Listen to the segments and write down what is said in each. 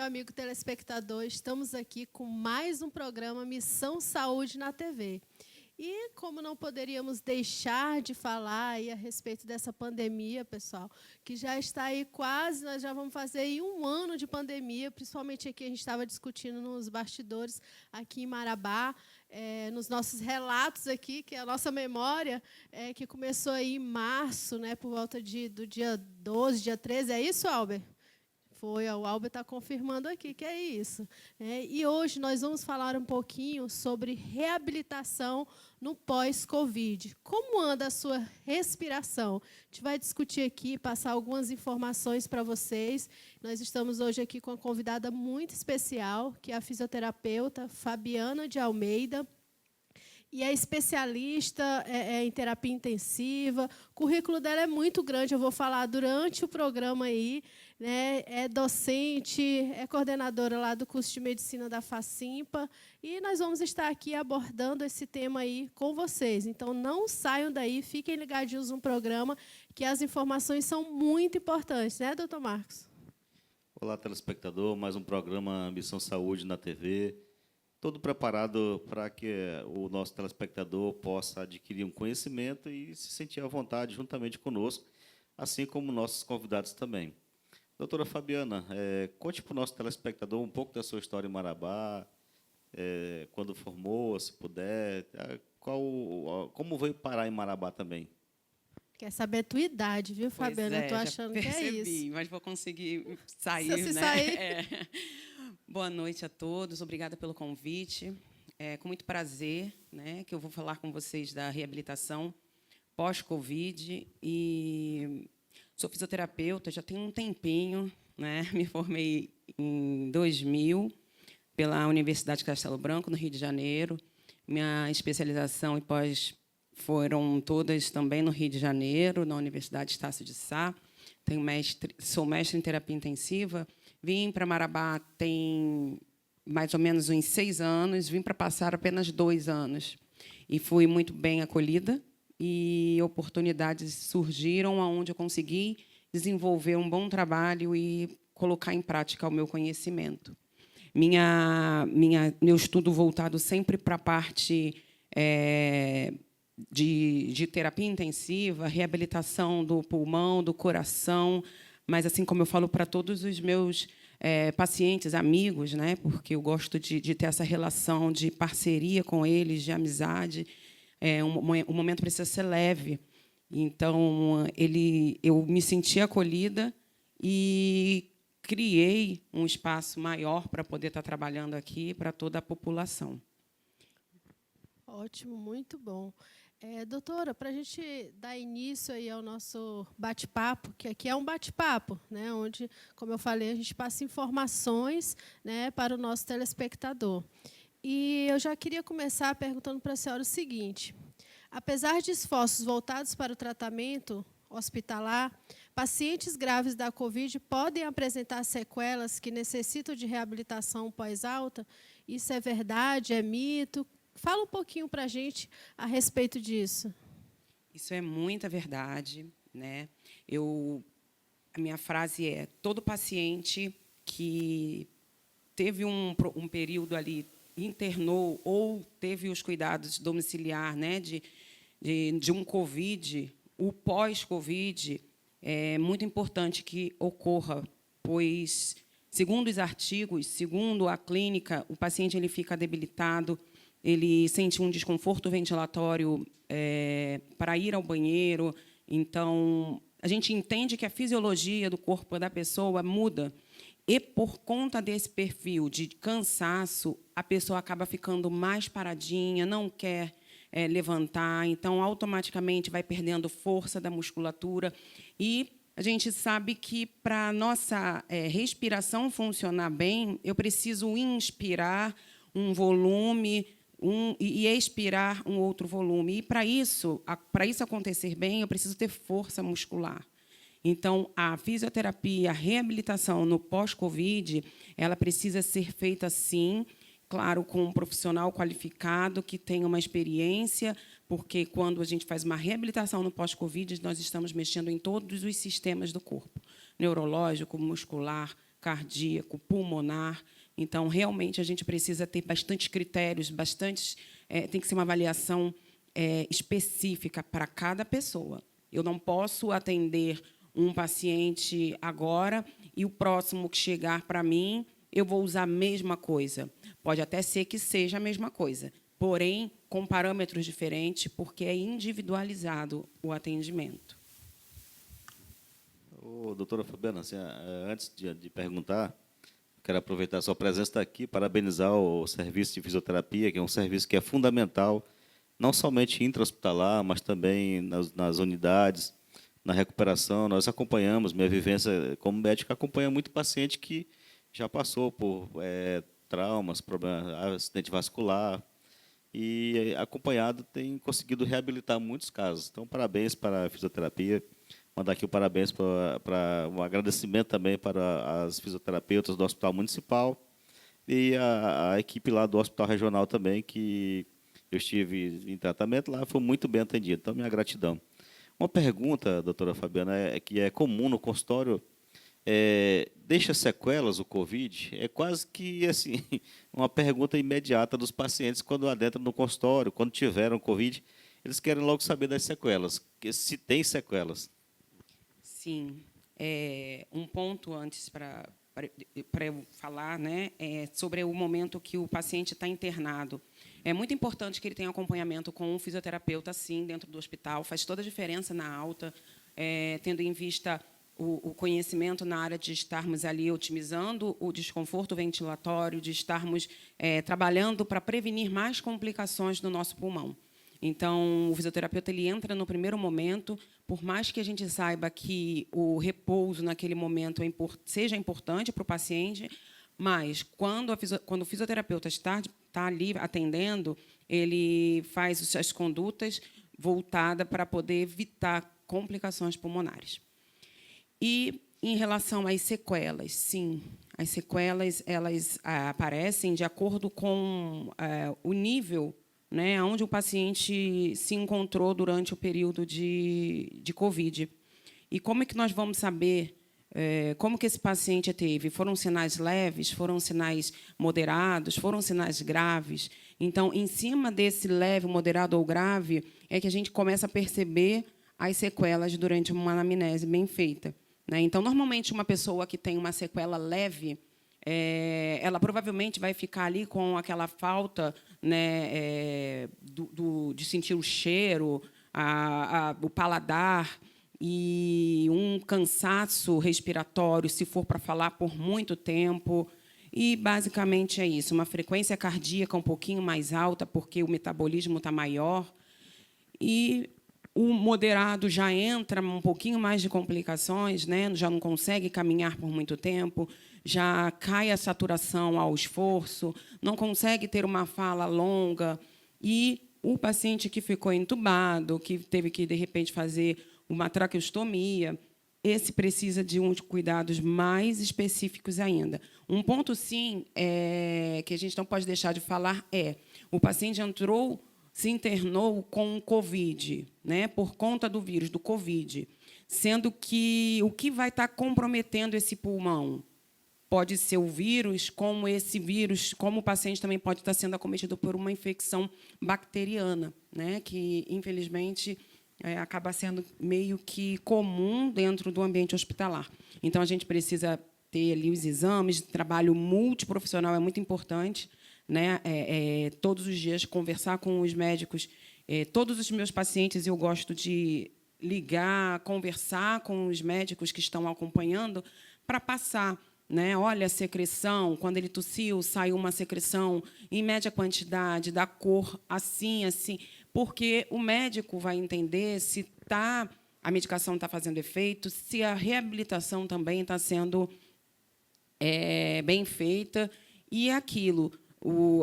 amigo telespectador. Estamos aqui com mais um programa Missão Saúde na TV. E como não poderíamos deixar de falar aí a respeito dessa pandemia, pessoal, que já está aí quase, nós já vamos fazer aí 1 ano de pandemia, principalmente aqui a gente estava discutindo nos bastidores aqui em Marabá, nos nossos relatos aqui, que é a nossa memória, que começou aí em março, né, por volta do dia 12, dia 13, é isso, Albert? Foi, o Albert está confirmando aqui que é isso. E hoje nós vamos falar um pouquinho sobre reabilitação no pós-Covid. Como anda a sua respiração? A gente vai discutir aqui, passar algumas informações para vocês. Nós estamos hoje aqui com uma convidada muito especial, que é a fisioterapeuta Fabiana de Almeida. E é especialista em terapia intensiva. O currículo dela é muito grande, eu vou falar durante o programa aí. Né? É docente, é coordenadora lá do curso de medicina da Facimpa. E nós vamos estar aqui abordando esse tema aí com vocês. Então, não saiam daí, fiquem ligadinhos no programa, que as informações são muito importantes. Né, doutor Marcos? Olá, telespectador. Mais um programa Missão Saúde na TV. Todo preparado para que o nosso telespectador possa adquirir um conhecimento e se sentir à vontade juntamente conosco, assim como nossos convidados também. Doutora Fabiana, conte para o nosso telespectador um pouco da sua história em Marabá, quando formou, se puder, como veio parar em Marabá também. Quer saber a tua idade, viu, Fabiana? Eu estou achando que é isso. Mas vou conseguir sair, se né? Sair. Boa noite a todos, obrigada pelo convite. É com muito prazer, né, que eu vou falar com vocês da reabilitação pós-Covid. E sou fisioterapeuta, já tenho um tempinho, né? Me formei em 2000 pela Universidade de Castelo Branco, no Rio de Janeiro. Minha especialização e pós foram todas também no Rio de Janeiro, na Universidade Estácio de Sá. Sou mestre em terapia intensiva. Vim para Marabá tem mais ou menos uns 6 anos, vim para passar apenas 2 anos. E fui muito bem acolhida, e oportunidades surgiram onde eu consegui desenvolver um bom trabalho e colocar em prática o meu conhecimento. Meu estudo voltado sempre para a parte de terapia intensiva, reabilitação do pulmão, do coração, mas, assim como eu falo para todos os meus pacientes, amigos, né, porque eu gosto de ter essa relação de parceria com eles, de amizade, o momento precisa ser leve. Então, eu me senti acolhida e criei um espaço maior para poder estar trabalhando aqui para toda a população. Ótimo, muito bom. Doutora, para a gente dar início aí ao nosso bate-papo, que aqui é um bate-papo, né, onde, como eu falei, a gente passa informações, né, para o nosso telespectador. E eu já queria começar perguntando para a senhora o seguinte: apesar de esforços voltados para o tratamento hospitalar, pacientes graves da Covid podem apresentar sequelas que necessitam de reabilitação pós-alta? Isso é verdade? É mito? Fala um pouquinho para a gente a respeito disso. Isso é muita verdade, né? A minha frase é: todo paciente que teve um período ali, internou ou teve os cuidados domiciliar, né, de um Covid, o pós-Covid, é muito importante que ocorra, pois, segundo os artigos, segundo a clínica, o paciente ele fica debilitado, ele sente um desconforto ventilatório para ir ao banheiro. Então, a gente entende que a fisiologia do corpo da pessoa muda. E, por conta desse perfil de cansaço, a pessoa acaba ficando mais paradinha, não quer levantar, então, automaticamente, vai perdendo força da musculatura. E a gente sabe que, para a nossa respiração funcionar bem, eu preciso inspirar um volume e expirar um outro volume. E, para isso acontecer bem, eu preciso ter força muscular. Então, a fisioterapia, a reabilitação no pós-Covid, ela precisa ser feita, sim, claro, com um profissional qualificado que tenha uma experiência, porque, quando a gente faz uma reabilitação no pós-Covid, nós estamos mexendo em todos os sistemas do corpo, neurológico, muscular, cardíaco, pulmonar. Então, realmente, a gente precisa ter bastantes critérios, tem que ser uma avaliação específica para cada pessoa. Eu não posso atender um paciente agora e o próximo que chegar para mim, eu vou usar a mesma coisa. Pode até ser que seja a mesma coisa, porém, com parâmetros diferentes, porque é individualizado o atendimento. Doutora Fabiana, assim, antes de perguntar, quero aproveitar a sua presença está aqui, parabenizar o serviço de fisioterapia, que é um serviço que é fundamental, não somente intra-hospitalar, mas também nas unidades, na recuperação. Nós acompanhamos, minha vivência como médico, acompanha muito paciente que já passou por traumas, problemas, acidente vascular, e, acompanhado, tem conseguido reabilitar muitos casos. Então, parabéns para a fisioterapia. Mandar aqui o parabéns para um agradecimento também para as fisioterapeutas do Hospital Municipal e a equipe lá do Hospital Regional também, que eu estive em tratamento lá, foi muito bem atendido. Então, minha gratidão. Uma pergunta, doutora Fabiana, que é comum no consultório, deixa sequelas o Covid? É quase que assim, uma pergunta imediata dos pacientes quando adentram no consultório, quando tiveram Covid, eles querem logo saber das sequelas, se tem sequelas. Sim. Um ponto antes para eu falar, né, sobre o momento que o paciente está internado. É muito importante que ele tenha acompanhamento com um fisioterapeuta, sim, dentro do hospital. Faz toda a diferença na alta, tendo em vista o conhecimento na área de estarmos ali otimizando o desconforto ventilatório, de estarmos trabalhando para prevenir mais complicações no nosso pulmão. Então, o fisioterapeuta ele entra no primeiro momento, por mais que a gente saiba que o repouso naquele momento seja importante para o paciente, mas quando o fisioterapeuta está ali atendendo, ele faz as condutas voltadas para poder evitar complicações pulmonares. E, em relação às sequelas, sim, as sequelas elas aparecem de acordo com o nível, né, onde o paciente se encontrou durante o período de Covid. E como é que nós vamos saber como que esse paciente teve? Foram sinais leves? Foram sinais moderados? Foram sinais graves? Então, em cima desse leve, moderado ou grave, é que a gente começa a perceber as sequelas durante uma anamnese bem feita, né? Então, normalmente, uma pessoa que tem uma sequela leve, ela provavelmente vai ficar ali com aquela falta, né, de sentir o cheiro, o paladar e um cansaço respiratório, se for para falar por muito tempo. E, basicamente, é isso. Uma frequência cardíaca um pouquinho mais alta, porque o metabolismo está maior. E o moderado já entra um pouquinho mais de complicações, né? Já não consegue caminhar por muito tempo, já cai a saturação ao esforço, não consegue ter uma fala longa. E o paciente que ficou entubado, que teve que, de repente, fazer uma traqueostomia, esse precisa de uns cuidados mais específicos ainda. Um ponto, sim, que a gente não pode deixar de falar o paciente se internou com Covid, né, por conta do vírus, do Covid, sendo que o que vai estar comprometendo esse pulmão pode ser o vírus, como o paciente também pode estar sendo acometido por uma infecção bacteriana, né, que, infelizmente, acaba sendo meio que comum dentro do ambiente hospitalar. Então, a gente precisa ter ali os exames, trabalho multiprofissional é muito importante, né? Todos os dias conversar com os médicos. Todos os meus pacientes eu gosto de ligar, conversar com os médicos que estão acompanhando para passar, né? Olha, a secreção, quando ele tossiu, saiu uma secreção em média quantidade, da cor assim, assim, porque o médico vai entender se a medicação está fazendo efeito, se a reabilitação também está sendo bem feita. E aquilo,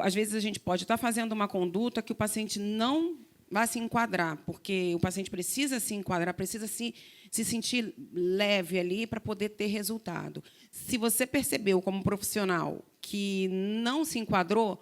às vezes, a gente pode estar fazendo uma conduta que o paciente não vai se enquadrar, porque o paciente precisa se enquadrar, precisa se sentir leve ali para poder ter resultado. Se você percebeu, como profissional, que não se enquadrou,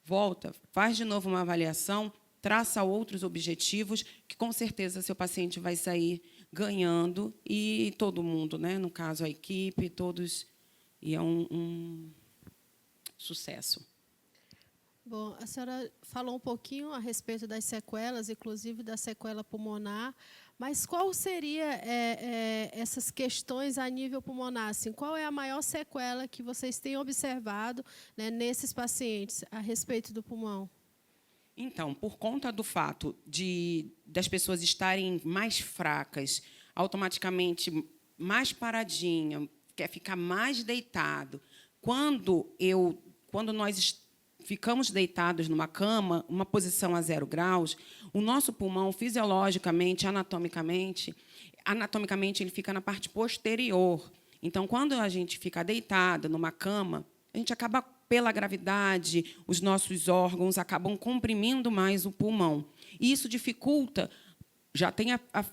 volta, faz de novo uma avaliação, traça outros objetivos, que, com certeza, seu paciente vai sair ganhando, e todo mundo, né? No caso, a equipe, todos e é um sucesso. Bom, a senhora falou um pouquinho a respeito das sequelas, inclusive da sequela pulmonar, mas qual seria essas questões a nível pulmonar? Assim, qual é a maior sequela que vocês têm observado, né, nesses pacientes a respeito do pulmão? Então, por conta do fato das pessoas estarem mais fracas, automaticamente mais paradinha, quer ficar mais deitado. Quando nós ficamos deitados numa cama, uma posição a 0 graus, o nosso pulmão, fisiologicamente, anatomicamente, ele fica na parte posterior. Então, quando a gente fica deitado numa cama, a gente acaba, pela gravidade, os nossos órgãos acabam comprimindo mais o pulmão. E isso dificulta, já tem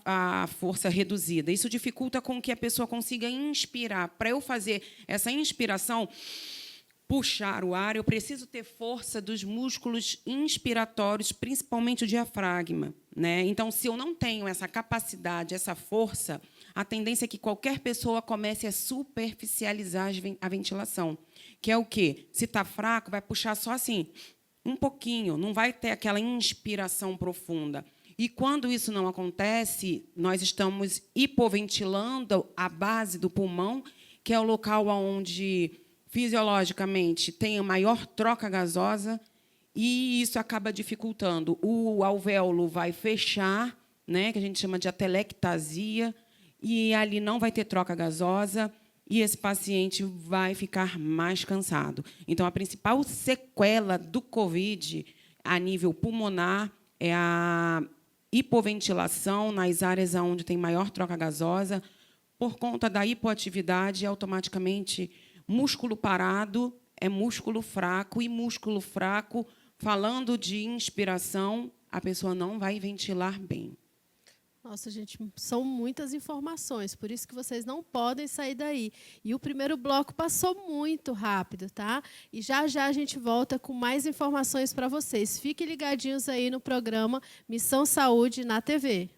a força reduzida, isso dificulta com que a pessoa consiga inspirar. Para eu fazer essa inspiração, puxar o ar, eu preciso ter força dos músculos inspiratórios, principalmente o diafragma, né? Então, se eu não tenho essa capacidade, essa força, a tendência é que qualquer pessoa comece a superficializar a ventilação, que é o quê? Se está fraco, vai puxar só assim, um pouquinho, não vai ter aquela inspiração profunda. E, quando isso não acontece, nós estamos hipoventilando a base do pulmão, que é o local onde, fisiologicamente, tem a maior troca gasosa, e isso acaba dificultando. O alvéolo vai fechar, né, que a gente chama de atelectasia, e ali não vai ter troca gasosa, e esse paciente vai ficar mais cansado. Então, a principal sequela do COVID, a nível pulmonar, é a hipoventilação nas áreas onde tem maior troca gasosa, por conta da hipoatividade, automaticamente, músculo parado é músculo fraco, e músculo fraco, falando de inspiração, a pessoa não vai ventilar bem. Nossa, gente, são muitas informações, por isso que vocês não podem sair daí. E o primeiro bloco passou muito rápido, tá? E já a gente volta com mais informações para vocês. Fiquem ligadinhos aí no programa Missão Saúde na TV.